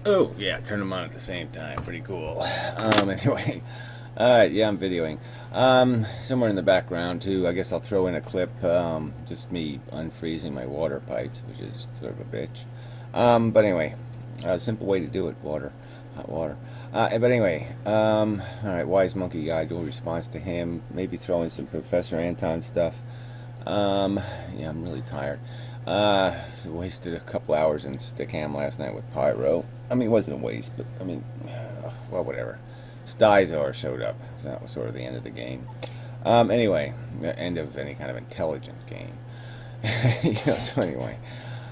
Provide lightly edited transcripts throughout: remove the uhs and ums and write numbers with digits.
Oh, yeah, turn them on at the same time. Pretty cool. Anyway, yeah, I'm videoing. Somewhere in the background, too, I guess I'll throw in a clip, just me unfreezing my water pipes, which is sort of a bitch. But anyway, a simple way to do it, water, hot water. But anyway, all right, Wise Monkey Guy, dual response to him, maybe throw in some Professor Anton stuff. Um, yeah, I'm really tired. Wasted a couple hours in Stickham last night with Pyro. I mean, it wasn't a waste, but I mean, well, whatever. Stizor showed up, so that was sort of the end of the game. Anyway, the end of any kind of intelligent game. So anyway,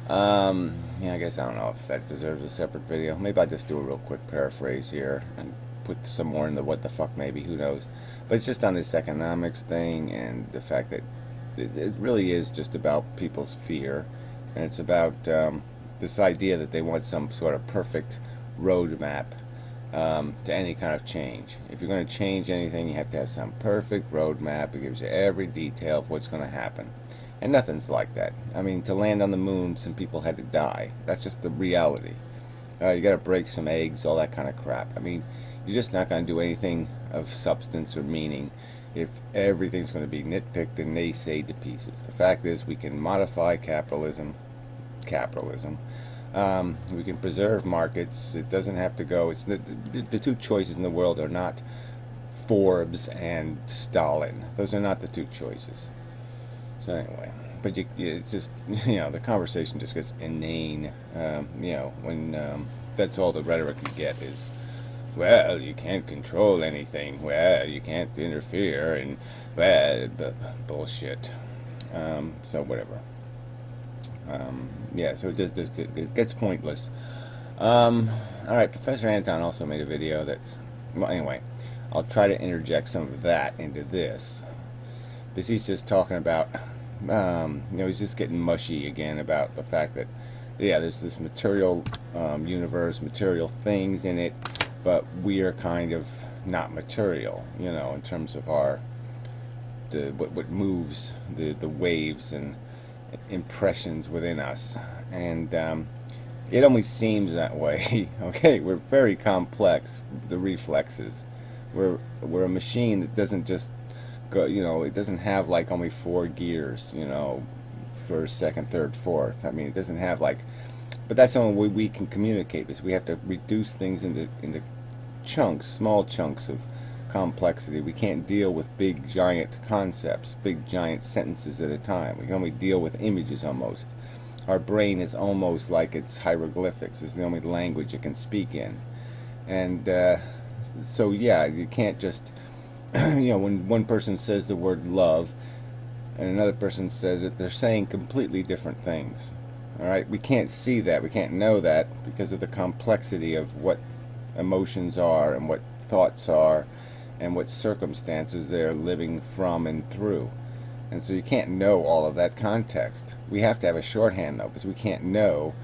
yeah, I guess I don't know if that deserves a separate video. Maybe I'll just do a real quick paraphrase here and put some more in the what the fuck maybe, who knows. But it's just on this economics thing and the fact that it really is just about people's fear, and it's about this idea that they want some sort of perfect roadmap to any kind of change. If you're going to change anything, you have to have some perfect roadmap that gives you every detail of what's going to happen. And nothing's like that. I mean, to land on the moon, some people had to die. That's just the reality. You got to break some eggs, all that kind of crap. I mean, you're just not going to do anything of substance or meaning if everything's going to be nitpicked and naysayed to pieces. The fact is, we can modify capitalism. We can preserve markets. It doesn't have to go. It's the two choices in the world are not Forbes and Stalin. Those are not the two choices. So anyway, but you just the conversation just gets inane. When that's all the rhetoric you get is, well, you can't control anything. Well, you can't interfere, and well, bullshit. So whatever. Yeah, so it gets pointless. All right, Professor Anton also made a video that's, well, anyway, I'll try to interject some of that into this. Because he's just talking about, he's just getting mushy again about the fact that, yeah, there's this material universe, material things in it, but we are kind of not material, in terms of what moves the waves and impressions within us. And it only seems that way. Okay, we're very complex, the reflexes. We're a machine that doesn't just go, it doesn't have like only four gears, first, second, third, fourth. I mean, it doesn't have like, but that's the only way we can communicate, because we have to reduce things into chunks, small chunks of complexity. We can't deal with big giant concepts, big giant sentences at a time. We can only deal with images almost. Our brain is almost like it's hieroglyphics. It's the only language it can speak in. And so yeah, you can't just when one person says the word love and another person says it, they're saying completely different things. All right, we can't see that, we can't know that, because of the complexity of what emotions are and what thoughts are and what circumstances they're living from and through. And so you can't know all of that context. We have to have a shorthand, though, because we can't know,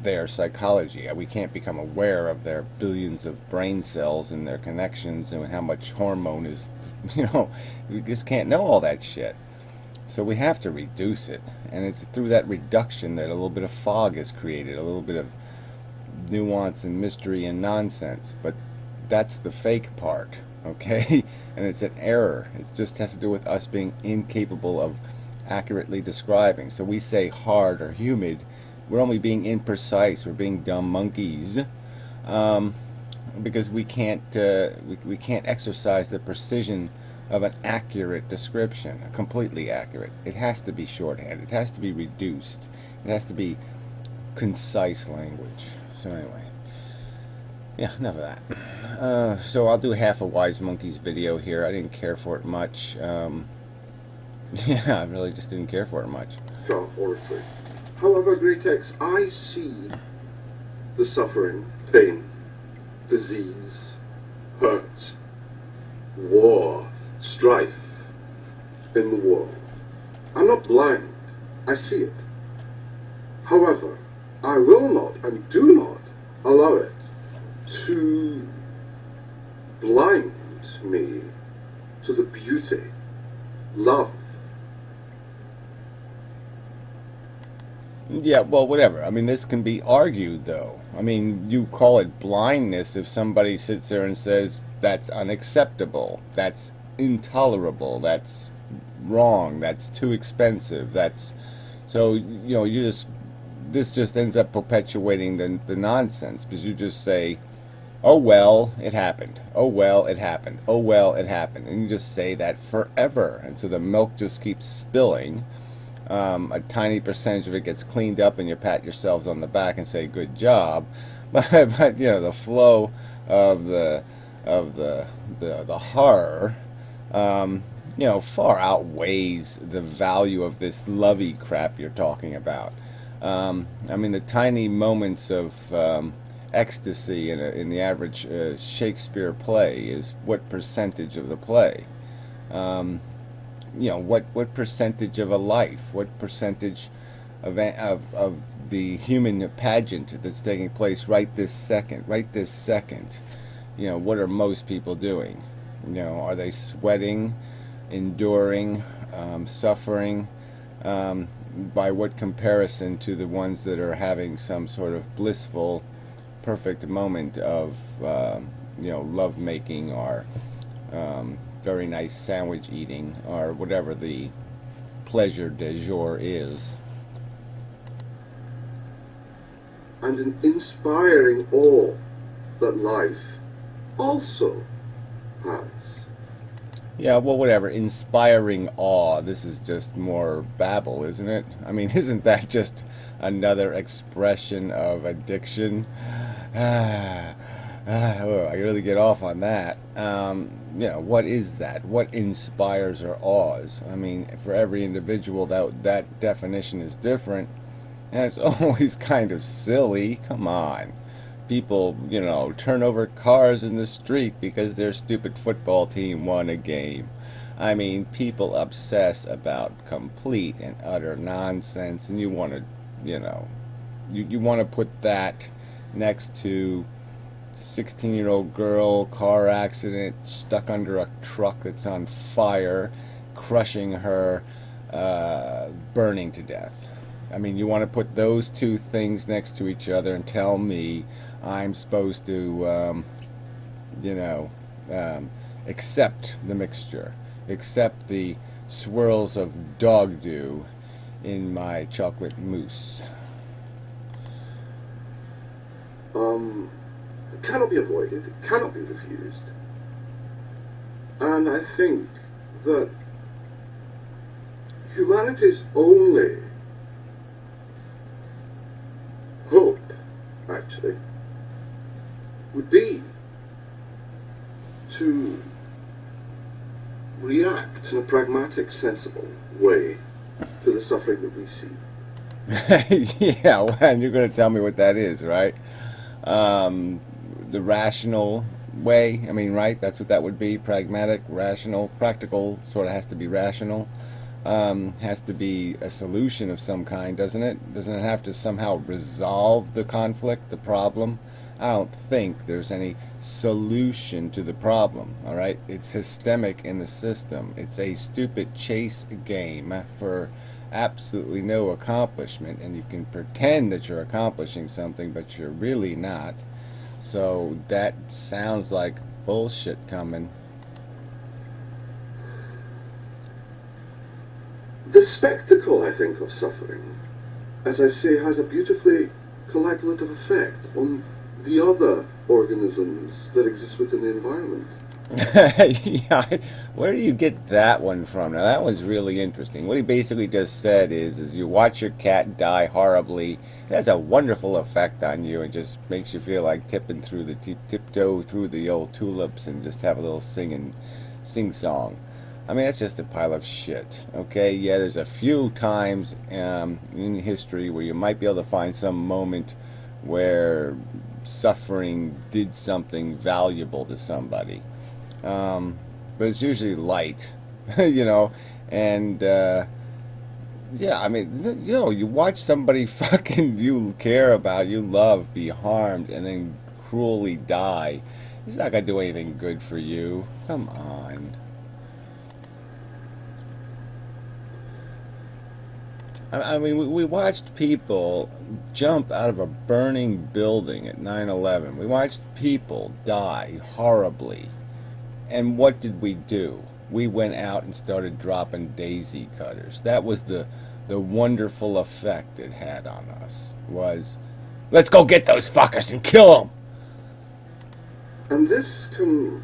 their psychology. We can't become aware of their billions of brain cells and their connections and how much hormone is, we just can't know all that shit. So we have to reduce it. And it's through that reduction that a little bit of fog is created, a little bit of nuance and mystery and nonsense. But that's the fake part, okay? And it's an error. It just has to do with us being incapable of accurately describing. So we say hard or humid, we're only being imprecise, we're being dumb monkeys, because we can't exercise the precision of an accurate description, completely accurate. It has to be shorthand, it has to be reduced, it has to be concise language. So anyway, yeah, enough of that. So I'll do half a Wise Monkey's video here. I didn't care for it much. Yeah, I really just didn't care for it much. Oratory. However, great X, I see the suffering, pain, disease, hurt, war, strife in the world. I'm not blind. I see it. However, I will not and do not allow it to blind me to the beauty, love, Yeah, well, whatever. I mean, this can be argued, though. I mean, you call it blindness if somebody sits there and says, that's unacceptable, that's intolerable, that's wrong, that's too expensive, that's. So, you just. This just ends up perpetuating the nonsense because you just say, oh, well, it happened. Oh, well, it happened. Oh, well, it happened. And you just say that forever. And so the milk just keeps spilling. A tiny percentage of it gets cleaned up, and you pat yourselves on the back and say good job, but the flow of the horror, far outweighs the value of this lovey crap you're talking about. I mean, the tiny moments of ecstasy in the average Shakespeare play is what percentage of the play. Um, what percentage of a life, what percentage of the human pageant that's taking place right this second. What are most people doing? Are they sweating, enduring, suffering? By what comparison to the ones that are having some sort of blissful, perfect moment of love making or very nice sandwich eating or whatever the pleasure du jour is. And an inspiring awe that life also has. Yeah, well, whatever. Inspiring awe. This is just more babble, isn't it? I mean, isn't that just another expression of addiction? I really get off on that. What is that? What inspires or awes? I mean, for every individual, that definition is different, and it's always kind of silly. Come on. People, turn over cars in the street because their stupid football team won a game. I mean, people obsess about complete and utter nonsense, and you want to, you want to put that next to 16-year-old girl, car accident, stuck under a truck that's on fire, crushing her, burning to death. I mean, you want to put those two things next to each other and tell me I'm supposed to, accept the mixture, accept the swirls of dog dew in my chocolate mousse. It cannot be avoided, it cannot be refused. And I think that humanity's only hope, actually, would be to react in a pragmatic, sensible way to the suffering that we see. Yeah, well, and you're going to tell me what that is, right? The rational way, I mean, right? That's what that would be, pragmatic, rational, practical, sort of has to be rational. Has to be a solution of some kind, doesn't it? Doesn't it have to somehow resolve the conflict, the problem? I don't think there's any solution to the problem, all right? It's systemic in the system. It's a stupid chase game for absolutely no accomplishment, and you can pretend that you're accomplishing something, but you're really not. So that sounds like bullshit coming. The spectacle, I think, of suffering, as I say, has a beautifully coagulative effect on the other organisms that exist within the environment. Yeah, where do you get that one from? Now that one's really interesting. What he basically just said is you watch your cat die horribly. It has a wonderful effect on you and just makes you feel like tipping through the tiptoe through the old tulips and just have a little sing song. I mean, that's just a pile of shit. Okay, yeah, there's a few times in history where you might be able to find some moment where suffering did something valuable to somebody. But it's usually light, and yeah, I mean, you watch somebody fucking you care about, you love, be harmed, and then cruelly die. It's not gonna do anything good for you. Come on. I mean, we watched people jump out of a burning building at 9/11. We watched people die horribly. And what did we do? We went out and started dropping daisy cutters. That was the wonderful effect it had on us. Was, let's go get those fuckers and kill them. And this can.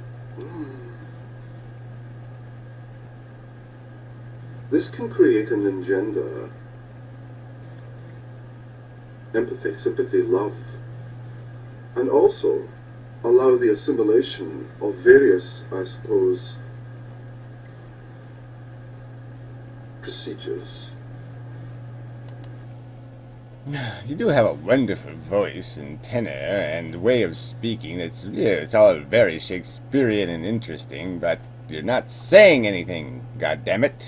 This can create and engender empathy, sympathy, love, and also allow the assimilation of various, I suppose, procedures. You do have a wonderful voice and tenor and way of speaking. It's all very Shakespearean and interesting, but you're not saying anything. God damn it!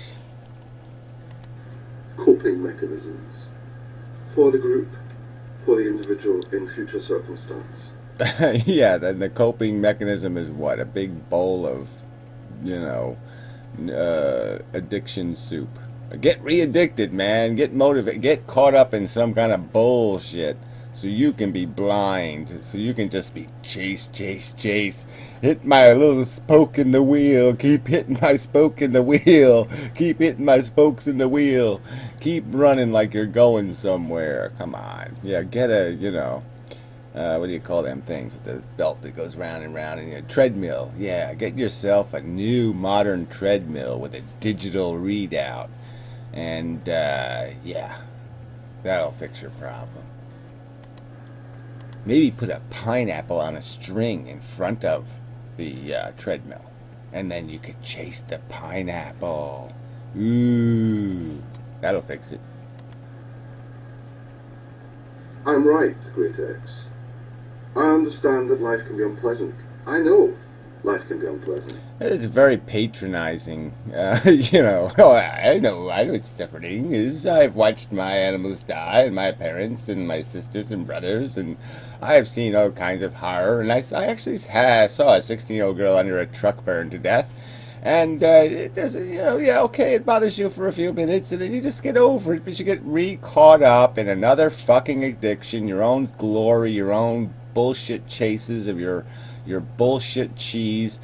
Coping mechanisms for the group, for the individual in future circumstance. Yeah, then the coping mechanism is what? A big bowl of, you know, addiction soup. Get re-addicted, man. Get motivated. Get caught up in some kind of bullshit so you can be blind. So you can just be chase, chase, chase. Hit my little spoke in the wheel. Keep hitting my spoke in the wheel. Keep hitting my spokes in the wheel. Keep running like you're going somewhere. Come on. Yeah, get a, you know, what do you call them things with the belt that goes round and round, and a treadmill. Yeah, get yourself a new modern treadmill with a digital readout. And, yeah, that'll fix your problem. Maybe put a pineapple on a string in front of the treadmill. And then you could chase the pineapple. Ooh, that'll fix it. I'm right, Great X. I understand that life can be unpleasant. I know life can be unpleasant. It's very patronizing, you know. Oh, I know what suffering is. I've watched my animals die, and my parents, and my sisters and brothers, and I've seen all kinds of horror. And I actually saw a 16-year-old girl under a truck burned to death. And it doesn't, you know, yeah, okay, it bothers you for a few minutes, and then you just get over it, but you get re-caught up in another fucking addiction, your own glory, your own bullshit chases of your bullshit cheese,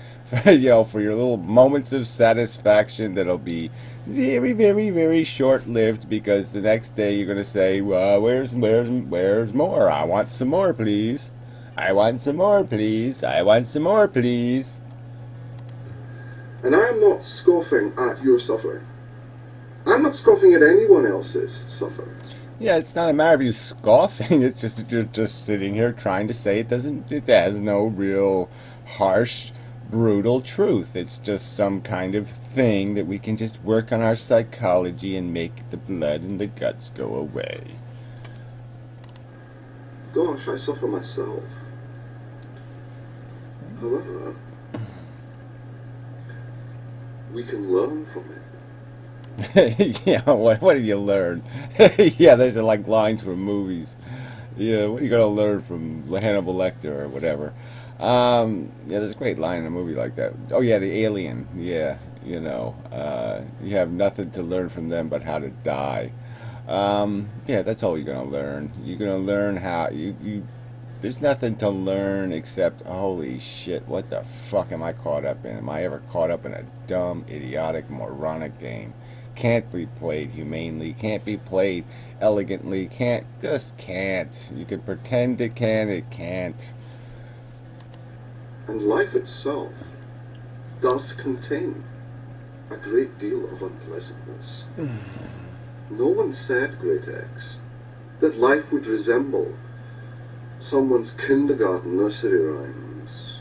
you know, for your little moments of satisfaction that'll be very, very, very short-lived, because the next day you're gonna say, well, where's more? I want some more, please. I want some more, please. I want some more, please. And I am not scoffing at your suffering. I'm not scoffing at anyone else's suffering. Yeah, it's not a matter of you scoffing. It's just that you're just sitting here trying to say it has no real harsh, brutal truth. It's just some kind of thing that we can just work on our psychology and make the blood and the guts go away. Gosh, I suffer myself. However, we can learn from it. Yeah, what did you learn? Yeah, there's like lines from movies. Yeah, what are you gonna learn from Hannibal Lecter or whatever? Yeah, there's a great line in a movie like that. Oh yeah, the alien. Yeah, you know, you have nothing to learn from them but how to die. Yeah, that's all you're gonna learn. You're gonna learn how you. There's nothing to learn except, holy shit, what the fuck am I caught up in? Am I ever caught up in a dumb, idiotic, moronic game? Can't be played humanely, can't be played elegantly, just can't. You can pretend it can, it can't. And life itself does contain a great deal of unpleasantness. No one said, Great X, that life would resemble someone's kindergarten nursery rhymes,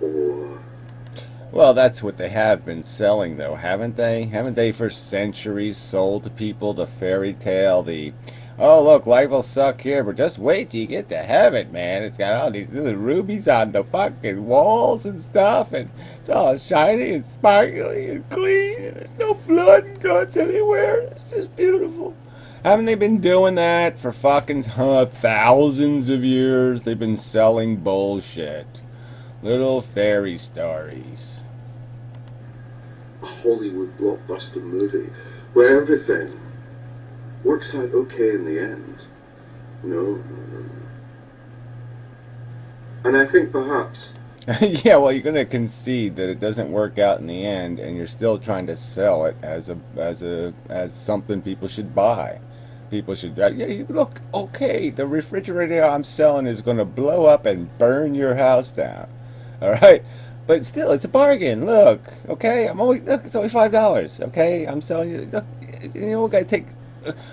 or... Well, that's what they have been selling, though, haven't they? Haven't they for centuries sold to people the fairy tale, oh, look, life will suck here, but just wait till you get to heaven, man. It's got all these little rubies on the fucking walls and stuff, and it's all shiny and sparkly and clean, and there's no blood and guts anywhere. It's just beautiful. Haven't they been doing that for fucking thousands of years? They've been selling bullshit. Little fairy stories. a Hollywood blockbuster movie where everything works out okay in the end. You know, and I think perhaps Yeah, well, you're going to concede that it doesn't work out in the end, and you're still trying to sell it as something people should buy. People should, yeah, you look, okay, the refrigerator I'm selling is going to blow up and burn your house down. All right, but still, it's a bargain. Look, okay, look, it's only $5. Okay, I'm selling you. Look, you know, I take.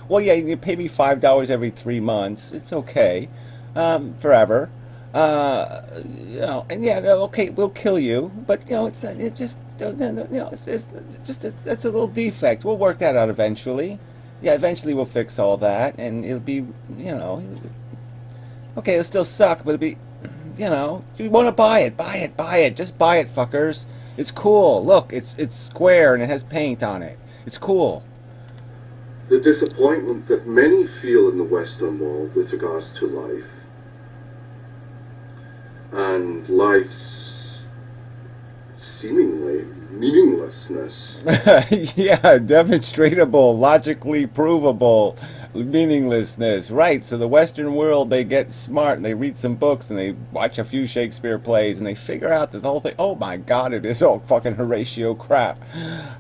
Well, yeah, you pay me $5 every 3 months. It's okay, forever. You know, and yeah, no, okay, we'll kill you, but you know, it's not. It just, no, no, you know, it's just that's a little defect. We'll work that out eventually. Yeah, eventually we'll fix all that, and it'll be, you know, okay, it'll still suck, but it'll be, you know, you want to buy it, buy it, buy it, just buy it, fuckers. It's cool. Look, it's square and it has paint on it. It's cool. the disappointment that many feel in the Western world with regards to life and life's seemingly meaninglessness. Yeah, demonstratable, logically provable meaninglessness. Right, so the Western world, they get smart and they read some books and they watch a few Shakespeare plays and they figure out that the whole thing, oh my God, it is all fucking Horatio crap.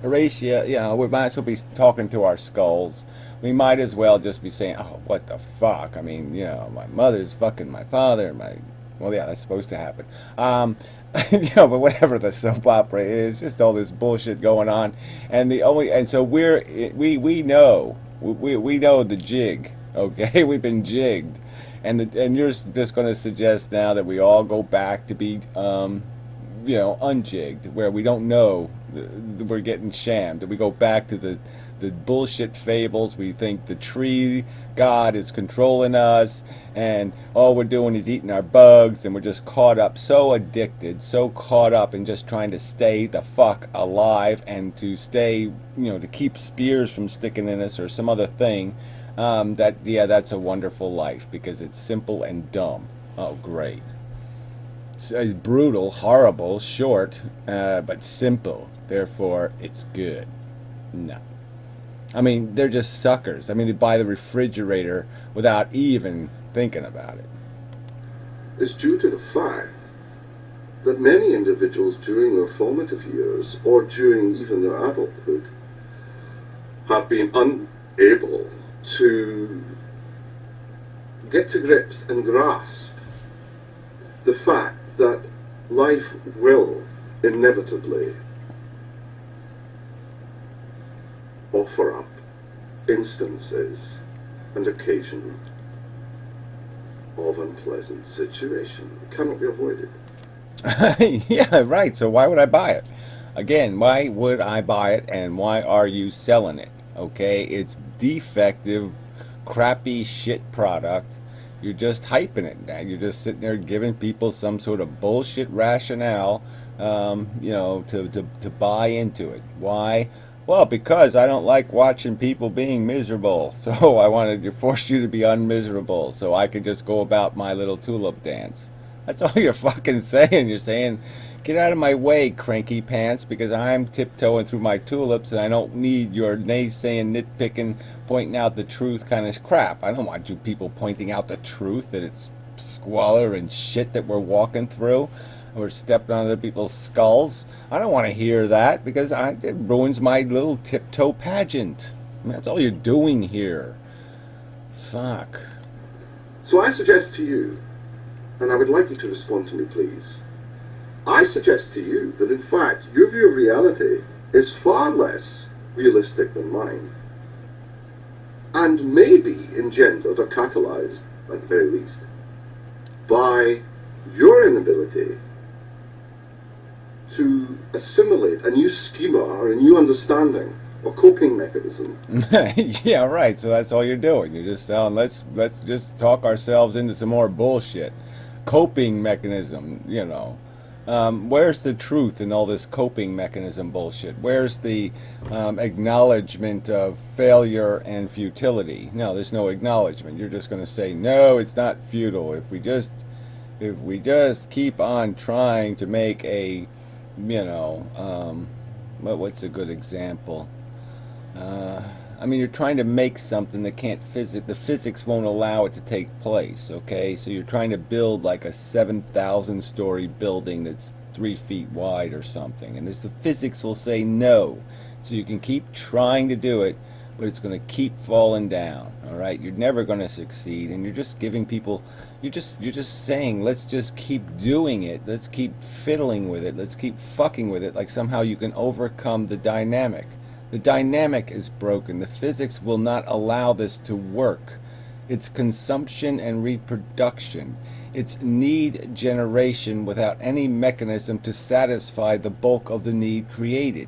Horatio, you know, we might as well be talking to our skulls. We might as well just be saying, oh, what the fuck? I mean, you know, my mother's fucking my father, well, yeah, that's supposed to happen. You know, but whatever the soap opera is, just all this bullshit going on, and so we know we know the jig, okay? We've been jigged, and you're just going to suggest now that we all go back to be, you know, unjigged, where we don't know we're getting shammed, that we go back to the bullshit fables. We think the tree god is controlling us, and all we're doing is eating our bugs, and we're just caught up, so addicted, so caught up in just trying to stay the fuck alive and to stay, you know, to keep spears from sticking in us or some other thing. Yeah, that's a wonderful life because it's simple and dumb. Oh, great. It's brutal, horrible, short, but simple. Therefore, it's good. No. I mean, they're just suckers. I mean, they buy the refrigerator without even thinking about it. Is due to the fact that many individuals during their formative years or during even their adulthood have been unable to get to grips and grasp the fact that life will inevitably offer up instances and occasion of unpleasant situation. It cannot be avoided. Yeah, right. So why would I buy it? Again, why would I buy it, and why are you selling it? Okay, it's defective, crappy shit product. You're just hyping it now. You're just sitting there giving people some sort of bullshit rationale, you know, to buy into it. Why? Well, because I don't like watching people being miserable. So I wanted to force you to be unmiserable so I could just go about my little tulip dance. That's all you're fucking saying. You're saying, get out of my way, cranky pants, because I'm tiptoeing through my tulips and I don't need your naysaying, nitpicking, pointing out the truth kind of crap. I don't want you people pointing out the truth, that it's squalor and shit that we're walking through. We're stepping on other people's skulls. I don't want to hear that because it ruins my little tiptoe pageant. I mean, that's all you're doing here. Fuck. So I suggest to you, and I would like you to respond to me, please. I suggest to you that, in fact, your view of reality is far less realistic than mine, and may be engendered or catalyzed, at the very least, by your inability to assimilate a new schema or a new understanding or coping mechanism. Yeah, right. So that's all you're doing. You're just saying, let's just talk ourselves into some more bullshit. Coping mechanism, you know. Where's the truth in all this coping mechanism bullshit? Where's the acknowledgement of failure and futility? No, there's no acknowledgement. You're just going to say, no, it's not futile. If we just keep on trying to make a, you know, what's a good example? I mean, you're trying to make something that can't the physics won't allow it to take place, okay? So you're trying to build like a 7,000 story building that's 3 feet wide or something, and the physics will say no. So you can keep trying to do it, but it's going to keep falling down, all right? You're never going to succeed, and you're just giving people, you're just saying, let's just keep doing it, let's keep fiddling with it, let's keep fucking with it, like somehow you can overcome the dynamic. The dynamic is broken. The physics will not allow this to work. It's consumption and reproduction. It's need generation without any mechanism to satisfy the bulk of the need created.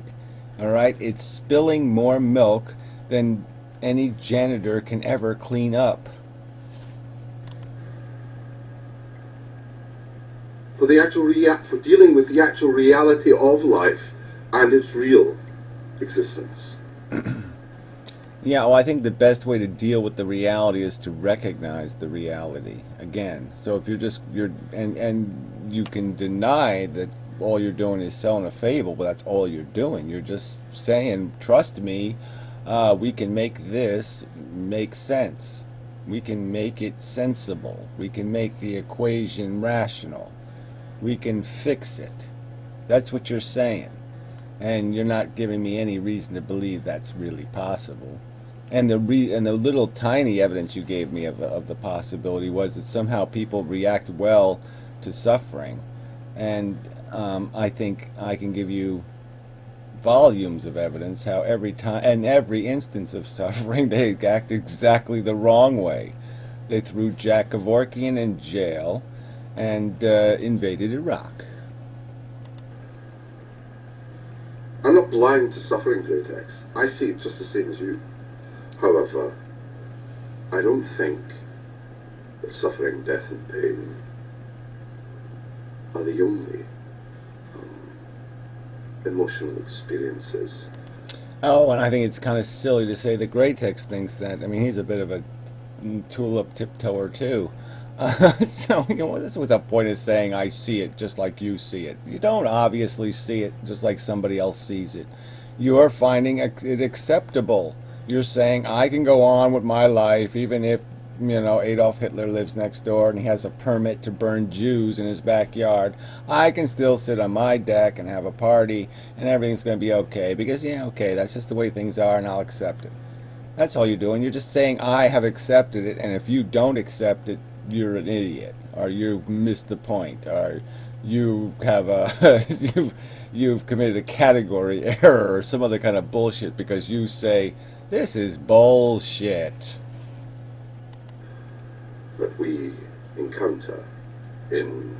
All right? It's spilling more milk than any janitor can ever clean up. For for dealing with the actual reality of life and its real existence. Yeah, well, I think the best way to deal with the reality is to recognize the reality again. So if and you can deny that all you're doing is selling a fable, but that's all you're doing. You're just saying, trust me, we can make this make sense. We can make it sensible. We can make the equation rational. We can fix it. That's what you're saying. And you're not giving me any reason to believe that's really possible. And the little tiny evidence you gave me of the possibility was that somehow people react well to suffering. And I think I can give you volumes of evidence how every time and every instance of suffering they act exactly the wrong way. They threw Jack Kevorkian in jail and invaded Iraq. I'm not blind to suffering, Greatex. I see it just the same as you. However, I don't think that suffering, death, and pain are the only emotional experiences. Oh, and I think it's kind of silly to say that Greatex thinks that. I mean, he's a bit of a tulip tiptoer too. So, what's the point of saying I see it just like you see it? You don't obviously see it just like somebody else sees it. You're finding it acceptable. You're saying I can go on with my life even if, Adolf Hitler lives next door and he has a permit to burn Jews in his backyard. I can still sit on my deck and have a party and everything's going to be okay because, okay, that's just the way things are and I'll accept it. That's all you're doing. You're just saying I have accepted it, and if you don't accept it, you're an idiot, or you've missed the point, or you have you've committed a category error or some other kind of bullshit because you say this is bullshit. That we encounter in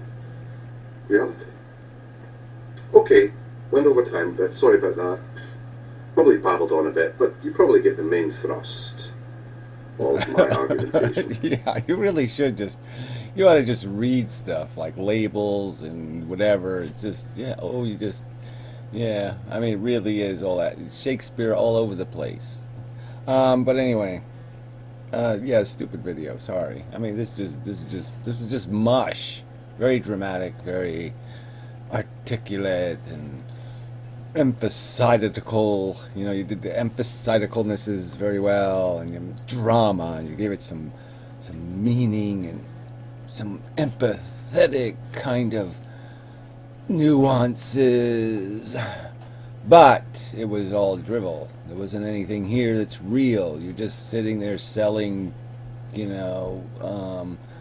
reality. Okay, went over time, but sorry about that. Probably babbled on a bit, but you probably get the main thrust of my argumentation. Yeah, you really should you ought to just read stuff like labels and whatever. It's just, yeah, I mean, it really is all that. Shakespeare all over the place. But anyway, yeah, stupid video, sorry. I mean, this was just mush. Very dramatic, very articulate and emphasitical. You did the emphasiticalnesses very well, and you drama, and you gave it some meaning and some empathetic kind of nuances. But it was all drivel. There wasn't anything here that's real. You're just sitting there selling,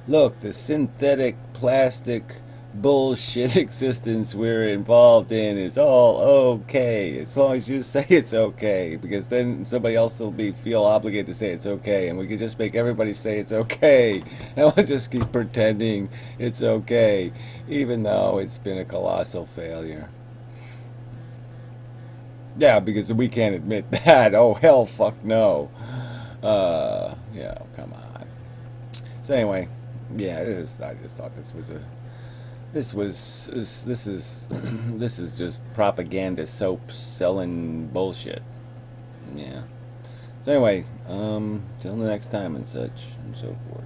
look, the synthetic plastic bullshit existence we're involved in is all okay as long as you say it's okay, because then somebody else will feel obligated to say it's okay, and we can just make everybody say it's okay, and we'll just keep pretending it's okay even though it's been a colossal failure. Yeah, because we can't admit that. Oh hell, fuck no. Yeah, come on. So anyway, yeah, I just thought this is just propaganda soap selling bullshit. Yeah. So anyway, till the next time and such and so forth.